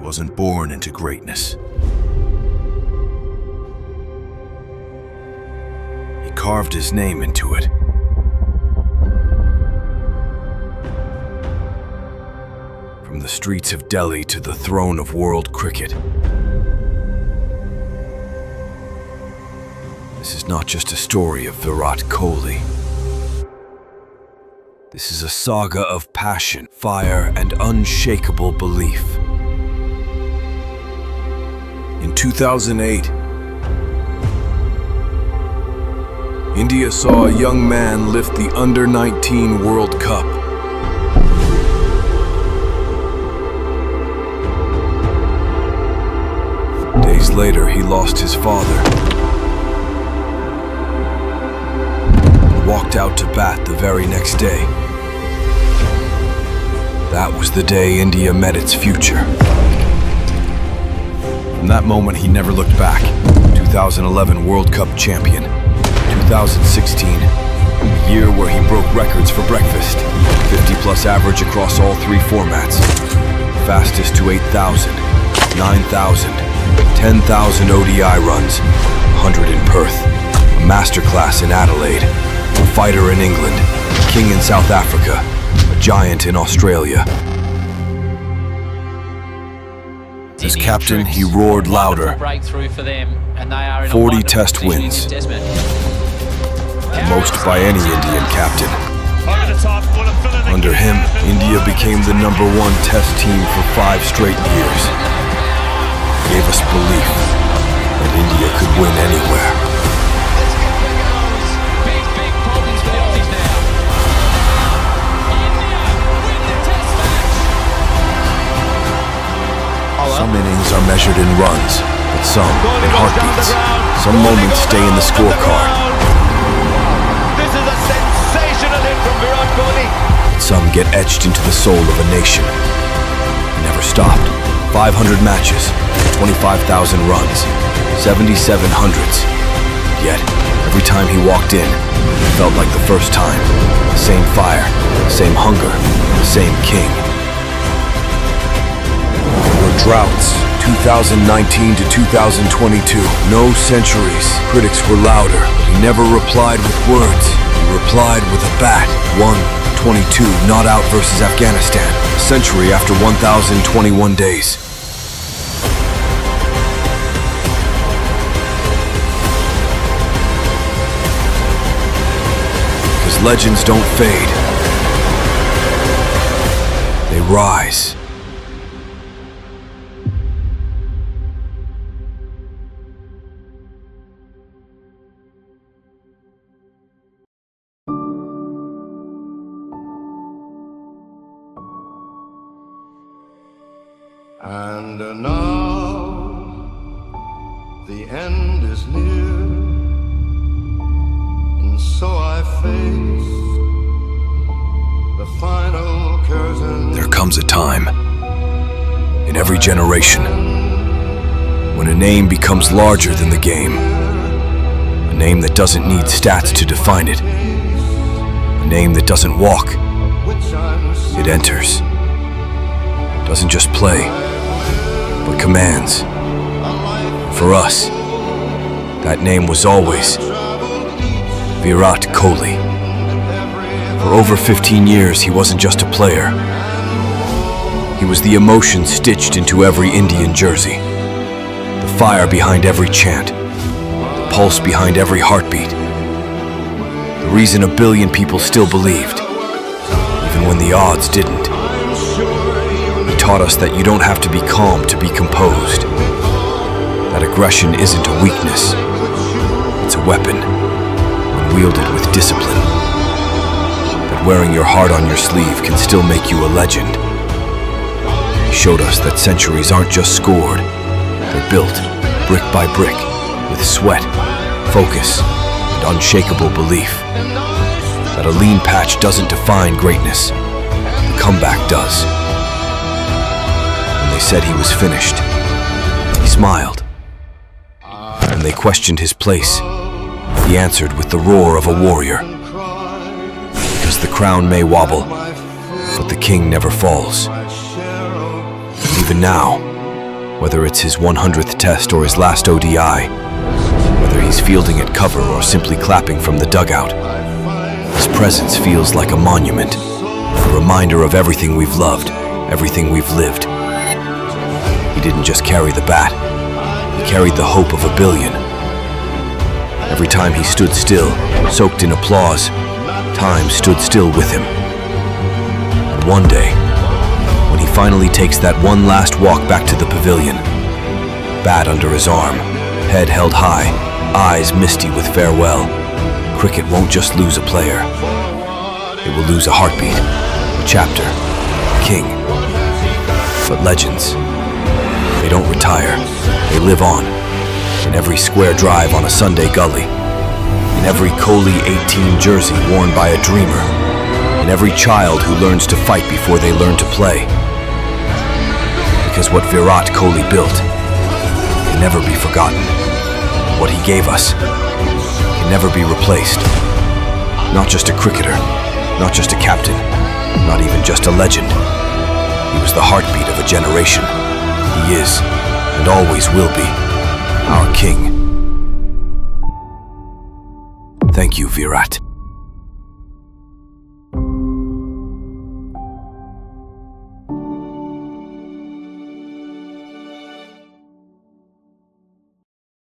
wasn't born into greatness. He carved his name into it. From the streets of Delhi to the throne of world cricket. This is not just a story of Virat Kohli. This is a saga of passion, fire, and unshakable belief. In 2008, India saw a young man lift the Under-19 World Cup. Days later, he lost his father. Walked out to bat the very next day. That was the day India met its future. From that moment, he never looked back. 2011 World Cup champion. 2016, a year where he broke records for breakfast. 50-plus average across all three formats. Fastest to 8,000, 9,000, 10,000 ODI runs, 100 in Perth, a masterclass in Adelaide, a fighter in England, a king in South Africa, a giant in Australia. As captain, he roared louder. 40 test wins. The most by any Indian captain. Under him, India became the #1 test team for 5 straight years. He gave us belief that India could win anywhere. Some innings are measured in runs, but some in heartbeats. Some moments stay in the scorecard. This is a sensational hit from Virat Kohli. But some get etched into the soul of a nation. He never stopped. 500 matches, 25,000 runs, 77 hundreds. Yet, every time he walked in, it felt like the first time. The same fire, the same hunger, the same king. Droughts, 2019 to 2022. No centuries. Critics were louder, but he never replied with words. He replied with a bat. 1-22, not out versus Afghanistan. A century after 1,021 days. Because legends don't fade. They rise. And now the end is near, and so I face the final curtain. There comes a time in every generation when a name becomes larger than the game. A name that doesn't need stats to define it. A name that doesn't walk, it enters. Doesn't just play, but commands. For us, that name was always Virat Kohli. For over 15 years, he wasn't just a player. He was the emotion stitched into every Indian jersey. The fire behind every chant. The pulse behind every heartbeat. The reason a billion people still believed, even when the odds didn't. He taught us that you don't have to be calm to be composed. That aggression isn't a weakness. It's a weapon, when wielded with discipline. That wearing your heart on your sleeve can still make you a legend. He showed us that centuries aren't just scored. They're built, brick by brick, with sweat, focus, and unshakable belief. That a lean patch doesn't define greatness. The comeback does. When they said he was finished, he smiled. When they questioned his place, he answered with the roar of a warrior. Because the crown may wobble, but the king never falls. Even now, Whether it's his 100th test or his last ODI, whether he's fielding at cover or simply clapping from the dugout, his presence feels like a monument, a reminder of everything we've loved, everything we've lived. He didn't just carry the bat, he carried the hope of a billion. Every time he stood still, soaked in applause, time stood still with him. And one day, when he finally takes that one last walk back to the pavilion, bat under his arm, head held high, eyes misty with farewell, cricket won't just lose a player. It will lose a heartbeat, a chapter, a king. But legends, they don't retire, they live on. In every square drive on a Sunday gully, in every Kohli 18 jersey worn by a dreamer, in every child who learns to fight before they learn to play. Because what Virat Kohli built can never be forgotten. What he gave us can never be replaced. Not just a cricketer, not just a captain, not even just a legend. He was the heartbeat of a generation. He is, and always will be, our king. Thank you, Virat.